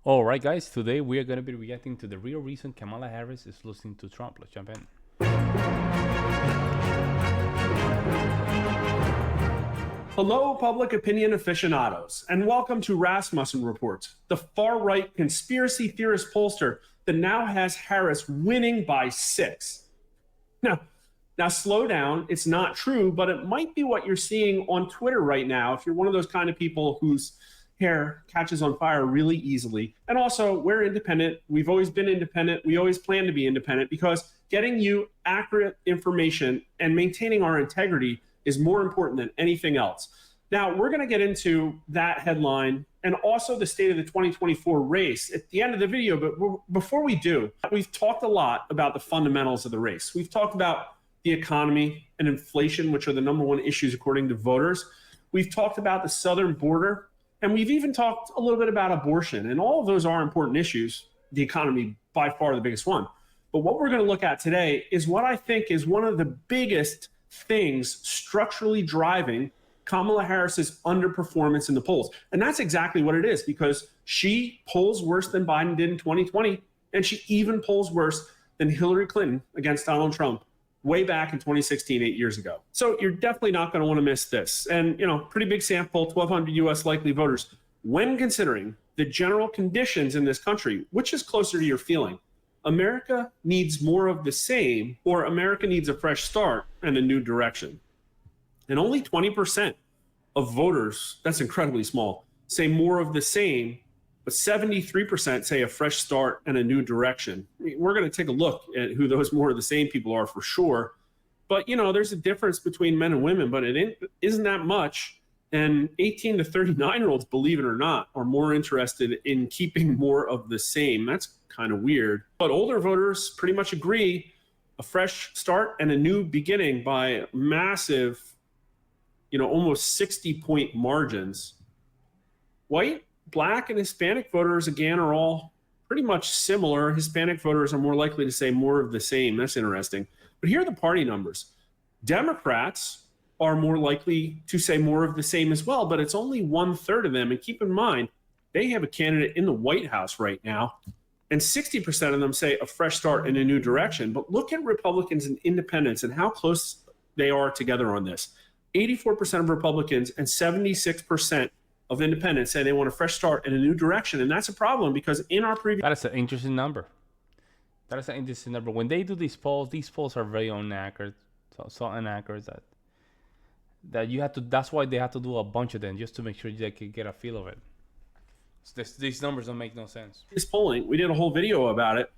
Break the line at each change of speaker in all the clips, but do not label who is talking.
All right, guys, today we are going to be reacting to the real reason Kamala Harris is losing to Trump. Let's jump in.
Hello, public opinion aficionados, and welcome to Rasmussen Report, the far-right conspiracy theorist pollster that now has Harris winning by 6. Now, slow down. It's not true, but it might be what you're seeing on Twitter right now if you're one of those kind of people whose hair catches on fire really easily. And also, we're independent. We've always been independent. We always plan to be independent because getting you accurate information and maintaining our integrity is more important than anything else. Now, we're going to get into that headline and also the state of the 2024 race at the end of the video. But before we do, we've talked a lot about the fundamentals of the race. We've talked about the economy and inflation, which are the #1 issues according to voters. We've talked about the southern border, and we've even talked a little bit about abortion. And all of those are important issues, the economy by far the biggest one. But what we're going to look at today is what I think is one of the biggest things structurally driving Kamala Harris's underperformance in the polls. And that's exactly what it is, because she polls worse than Biden did in 2020, and she even polls worse than Hillary Clinton against Donald Trump way back in 2016, 8 years ago. So you're definitely not going to want to miss this. And, pretty big sample, 1,200 U.S. likely voters. When considering the general conditions in this country, which is closer to your feeling? America needs more of the same, or America needs a fresh start and a new direction. And only 20% of voters, that's incredibly small, say more of the same, but 73% say a fresh start and a new direction. We're going to take a look at who those more of the same people are for sure. But, there's a difference between men and women, but it isn't that much. And 18 to 39-year-olds, believe it or not, are more interested in keeping more of the same. That's kind of weird. But older voters pretty much agree a fresh start and a new beginning by massive, almost 60-point margins. White, Black, and Hispanic voters, again, are all pretty much similar. Hispanic voters are more likely to say more of the same. That's interesting. But here are the party numbers. Democrats are more likely to say more of the same as well, but it's only 1/3 of them. And keep in mind, they have a candidate in the White House right now, and 60% of them say a fresh start and a new direction. But look at Republicans and independents and how close they are together on this. 84% of Republicans and 76% of independents say they want a fresh start and a new direction. And that's a problem because in our previous...
That is an interesting number. When they do these polls are very inaccurate. So inaccurate that you have to, that's why they have to do a bunch of them just to make sure they can get a feel of it. These numbers don't make no sense.
This polling, we did a whole video about it.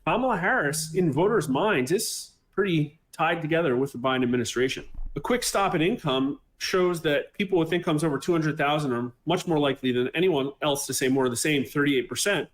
Kamala Harris, in voters' minds, is pretty tied together with the Biden administration. A quick stop at income shows that people with incomes over 200,000 are much more likely than anyone else to say more of the same, 38%.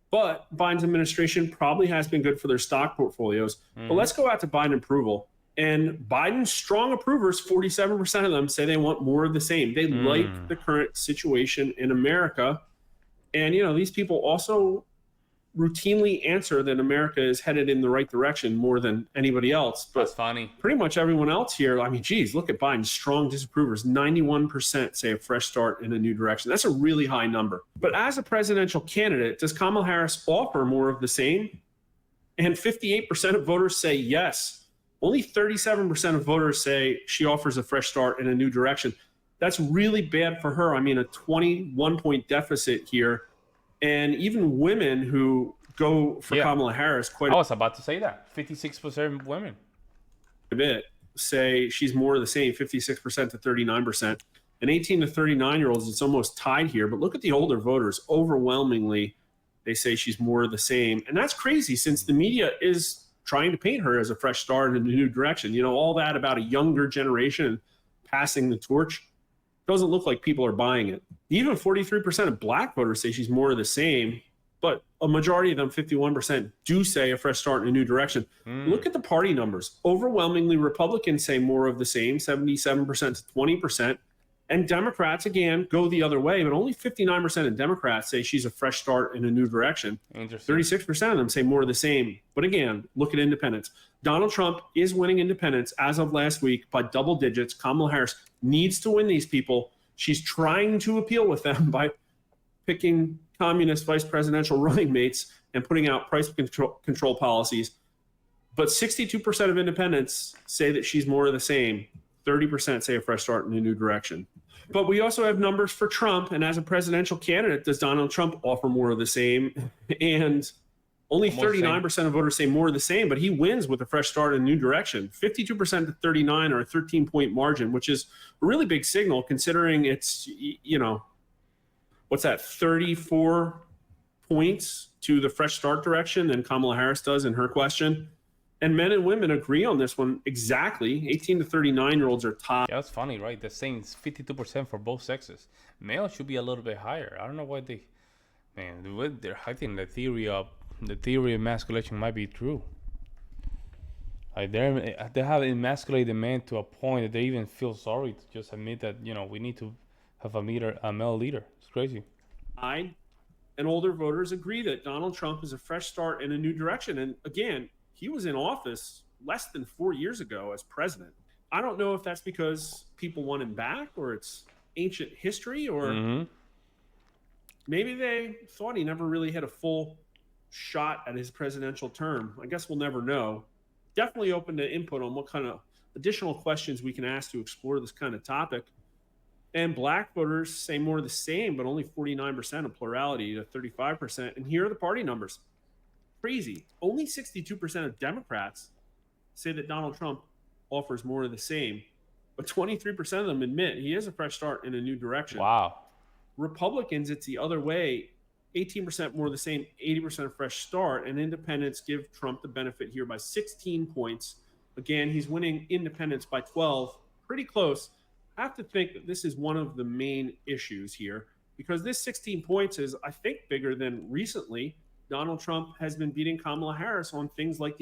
But Biden's administration probably has been good for their stock portfolios. But let's go out to Biden approval. And Biden's strong approvers, 47% of them say they want more of the same. They like the current situation in America. And, these people also routinely answer that America is headed in the right direction more than anybody else. But
that's funny.
Pretty much everyone else here, geez, look at Biden's strong disapprovers. 91% say a fresh start in a new direction. That's a really high number. But as a presidential candidate, does Kamala Harris offer more of the same? And 58% of voters say yes. Only 37% of voters say she offers a fresh start in a new direction. That's really bad for her. A 21-point deficit here. And even women who go for Kamala Harris
I was about to say that. 56% women.
A bit say she's more of the same, 56% to 39%. And 18 to 39-year-olds, it's almost tied here. But look at the older voters. Overwhelmingly, they say she's more of the same. And that's crazy since the media is trying to paint her as a fresh start in a new direction. All that about a younger generation passing the torch. Doesn't look like people are buying it. Even 43% of Black voters say she's more of the same, but a majority of them, 51%, do say a fresh start in a new direction. Look at the party numbers. Overwhelmingly, Republicans say more of the same, 77% to 20%. And Democrats, again, go the other way, but only 59% of Democrats say she's a fresh start in a new direction. 36% of them say more of the same. But again, look at independents. Donald Trump is winning independents as of last week by double digits. Kamala Harris needs to win these people. She's trying to appeal with them by picking communist vice presidential running mates and putting out price control policies. But 62% of independents say that she's more of the same. 30% say a fresh start in a new direction. But we also have numbers for Trump. And as a presidential candidate, does Donald Trump offer more of the same? And only 39% of voters say more of the same, but he wins with a fresh start in a new direction. 52% to 39, or a 13-point margin, which is a really big signal considering it's, what's that, 34 points to the fresh start direction than Kamala Harris does in her question. And men and women agree on this one exactly. 18 to 39-year-olds are top.
Yeah, that's funny, right? The same 52% for both sexes. Males should be a little bit higher. I don't know why they're hyping the theory up. The theory of emasculation might be true. Like they have emasculated men to a point that they even feel sorry to just admit that we need to have a male leader. It's crazy.
And older voters agree that Donald Trump is a fresh start in a new direction. And again, he was in office less than 4 years ago as president. I don't know if that's because people want him back, or it's ancient history, or maybe they thought he never really had a full shot at his presidential term. I guess we'll never know. Definitely open to input on what kind of additional questions we can ask to explore this kind of topic. And black voters say more of the same, but only 49% of plurality to 35%. And here are the party numbers. Crazy. Only 62% of Democrats say that Donald Trump offers more of the same, but 23% of them admit he is a fresh start in a new direction.
Wow.
Republicans, it's the other way. 18% more of the same, 80% of fresh start, and independents give Trump the benefit here by 16 points. Again, he's winning independents by 12, pretty close. I have to think that this is one of the main issues here, because this 16 points is, I think, bigger than recently. Donald Trump has been beating Kamala Harris on things like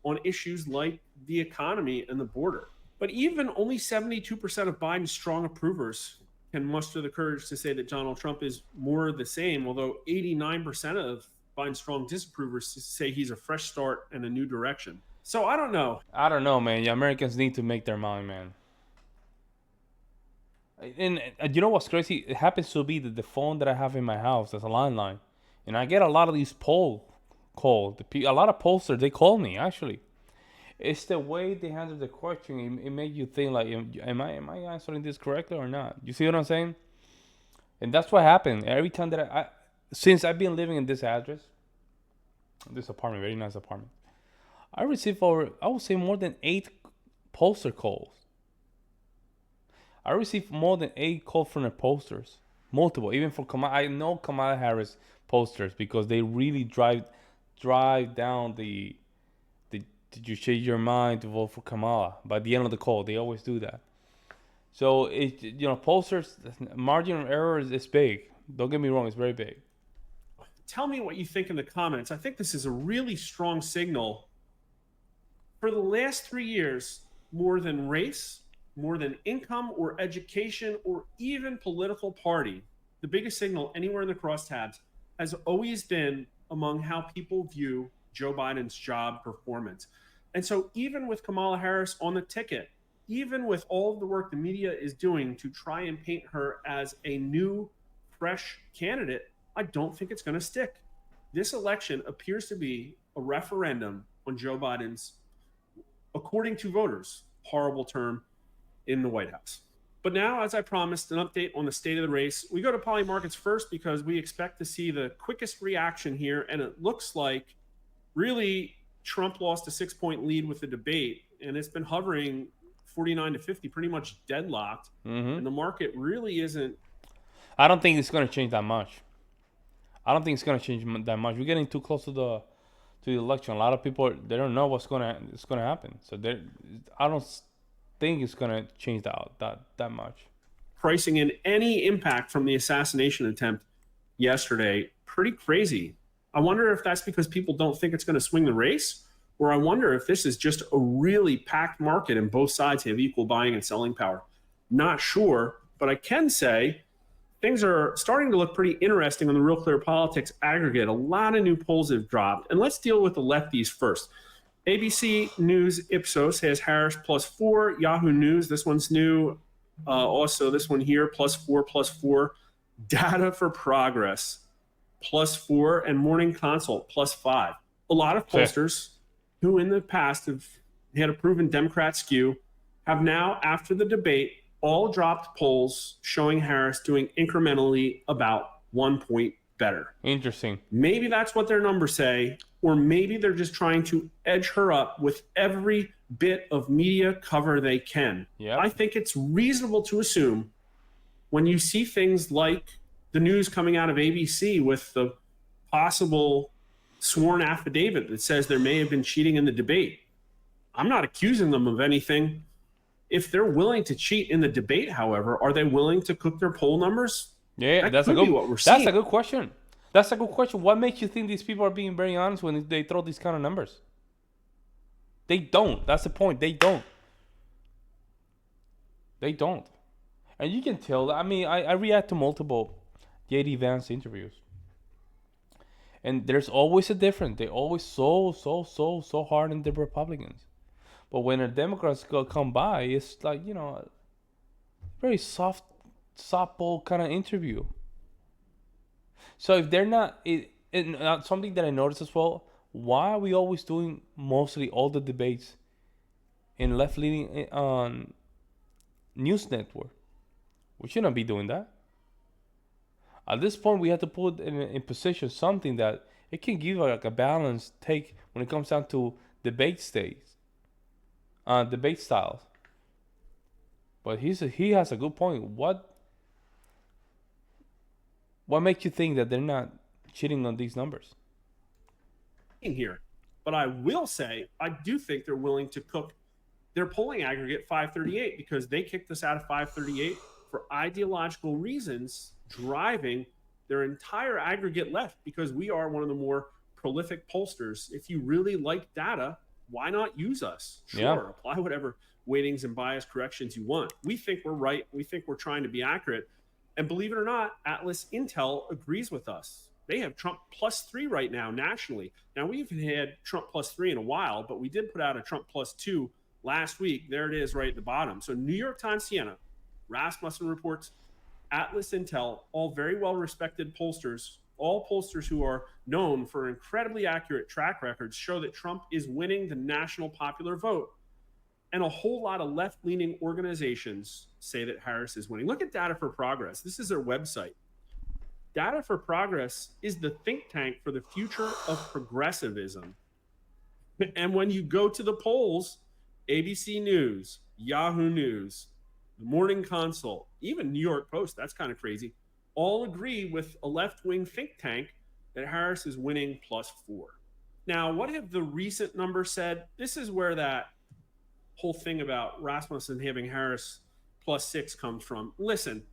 on issues like the economy and the border. But even only 72% of Biden's strong approvers can muster the courage to say that Donald Trump is more of the same, although 89% of Biden's strong disapprovers say he's a fresh start and a new direction. So I don't know.
I don't know, man. Yeah, Americans need to make their mind, man. And you know what's crazy? It happens to be that the phone that I have in my house is a landline. And I get a lot of these poll calls. A lot of pollsters, they call me, actually. It's the way they handle the question. It makes you think, like, am I answering this correctly or not? You see what I'm saying? And that's what happened. Every time that since I've been living in this address, this apartment, very nice apartment, I received I would say more than 8 pollster calls. I received more than 8 calls from the posters. Multiple. Even for I know Kamala Harris posters, because they really drive down the did you change your mind to vote for Kamala? By the end of the call, they always do that. So posters, margin of error is big. Don't get me wrong, it's very big.
Tell me what you think in the comments. I think this is a really strong signal. For the last 3 years, more than race, more than income or education or even political party, the biggest signal anywhere in the crosstabs has always been among how people view Joe Biden's job performance. And so even with Kamala Harris on the ticket, even with all of the work the media is doing to try and paint her as a new, fresh candidate, I don't think it's going to stick. This election appears to be a referendum on Joe Biden's, according to voters, horrible term in the White House. But now, as I promised, an update on the state of the race. We go to Poly Markets first because we expect to see the quickest reaction here. And it looks like really Trump lost a 6-point lead with the debate, and it's been hovering 49 to 50, pretty much deadlocked. And the market really isn't.
I don't think it's going to change that much. We're getting too close to the election. A lot of people, they don't know what's going to happen. So I don't think it's going to change that much.
Pricing in any impact from the assassination attempt yesterday, pretty crazy. I wonder if that's because people don't think it's going to swing the race, or I wonder if this is just a really packed market and both sides have equal buying and selling power. Not sure, but I can say things are starting to look pretty interesting on the Real Clear Politics aggregate. A lot of new polls have dropped. And let's deal with the lefties first. ABC News Ipsos has Harris +4. Yahoo News, this one's new. Also, this one here, +4. Data for Progress +4, and Morning Consult +5. A lot of pollsters who in the past have had a proven Democrat skew have now, after the debate, all dropped polls showing Harris doing incrementally about 1 point better.
Interesting.
Maybe that's what their numbers say, or maybe they're just trying to edge her up with every bit of media cover they can.
Yep.
I think it's reasonable to assume when you see things like the news coming out of ABC with the possible sworn affidavit that says there may have been cheating in the debate. I'm not accusing them of anything. If they're willing to cheat in the debate, however, are they willing to cook their poll numbers?
Yeah,
That
that's a
could be
good.
what we're
That's
seeing.
a good question. That's a good question. What makes you think these people are being very honest when they throw these kind of numbers? They don't. That's the point. They don't. They don't. And you can tell. I mean, I react to multiple J.D. Vance interviews, and there's always a difference. They're always so hard on the Republicans, but when the Democrats come by, it's like, you know, very softball kind of interview. So if they're not, something that I noticed as well, why are we always doing mostly all the debates in left-leaning on news network? We shouldn't be doing that. At this point, we have to put in position something that it can give like a balanced take when it comes down to debate styles. But he has a good point. What makes you think that they're not cheating on these numbers?
Here, but I will say I do think they're willing to cook their polling aggregate 538 because they kicked us out of 538 for ideological reasons, driving their entire aggregate left because we are one of the more prolific pollsters. If you really like data, why not use us? Sure,
Yeah.
apply whatever weightings and bias corrections you want. We think we're right. We think we're trying to be accurate. And believe it or not, Atlas Intel agrees with us. They have Trump +3 right now nationally. Now, we haven't had Trump +3 in a while, but we did put out a Trump +2 last week. There it is right at the bottom. So New York Times Siena, Rasmussen Reports, Atlas Intel, all very well-respected pollsters, all pollsters who are known for incredibly accurate track records, show that Trump is winning the national popular vote. And a whole lot of left-leaning organizations say that Harris is winning. Look at Data for Progress. This is their website. Data for Progress is the think tank for the future of progressivism. And when you go to the polls, ABC News, Yahoo News, the Morning Consult, even New York Post, that's kind of crazy, all agree with a left-wing think tank that Harris is winning +4. Now, what have the recent numbers said? This is where that whole thing about Rasmussen having Harris +6 comes from. Listen,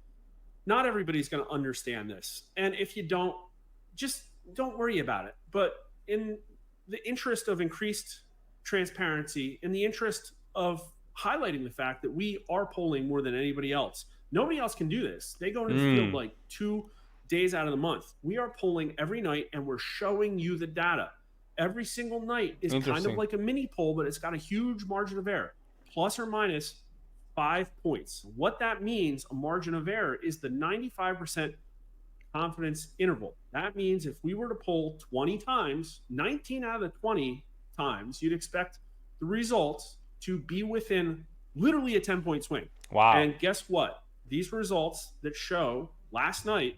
not everybody's going to understand this. And if you don't, just don't worry about it. But in the interest of increased transparency, in the interest of highlighting the fact that we are polling more than anybody else, nobody else can do this. They go into the field like 2 days out of the month. We are polling every night and we're showing you the data. Every single night is kind of like a mini poll, but it's got a huge margin of error, plus or minus 5 points. What that means, a margin of error, is the 95% confidence interval. That means if we were to poll 20 times, 19 out of the 20 times, you'd expect the results to be within literally a 10-point swing.
Wow.
And guess what? These results that show last night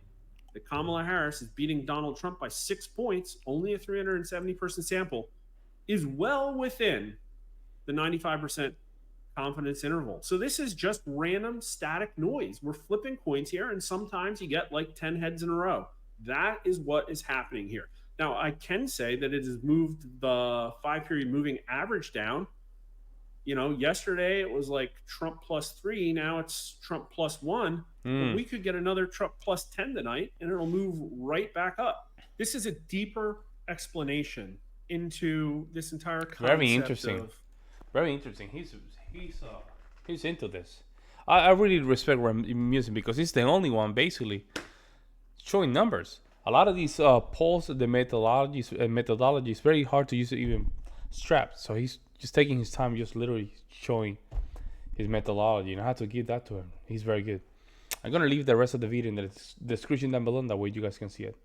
that Kamala Harris is beating Donald Trump by 6 points, only a 370-person sample, is well within the 95% confidence interval. So this is just random static noise. We're flipping coins here, and sometimes you get like 10 heads in a row. That is what is happening here. Now, I can say that it has moved the 5-period moving average down. You know, yesterday it was like Trump +3. Now it's Trump +1. But we could get another Trump +10 tonight, and it'll move right back up. This is a deeper explanation into this entire concept.
Very interesting. Very interesting. He's into this. I really respect Rasmussen because he's the only one basically showing numbers. A lot of these polls, the methodology is very hard to use, even strapped. So he's just taking his time, just literally showing his methodology, and I have to give that to him. He's very good. I'm gonna leave the rest of the video in the description down below. That way you guys can see it.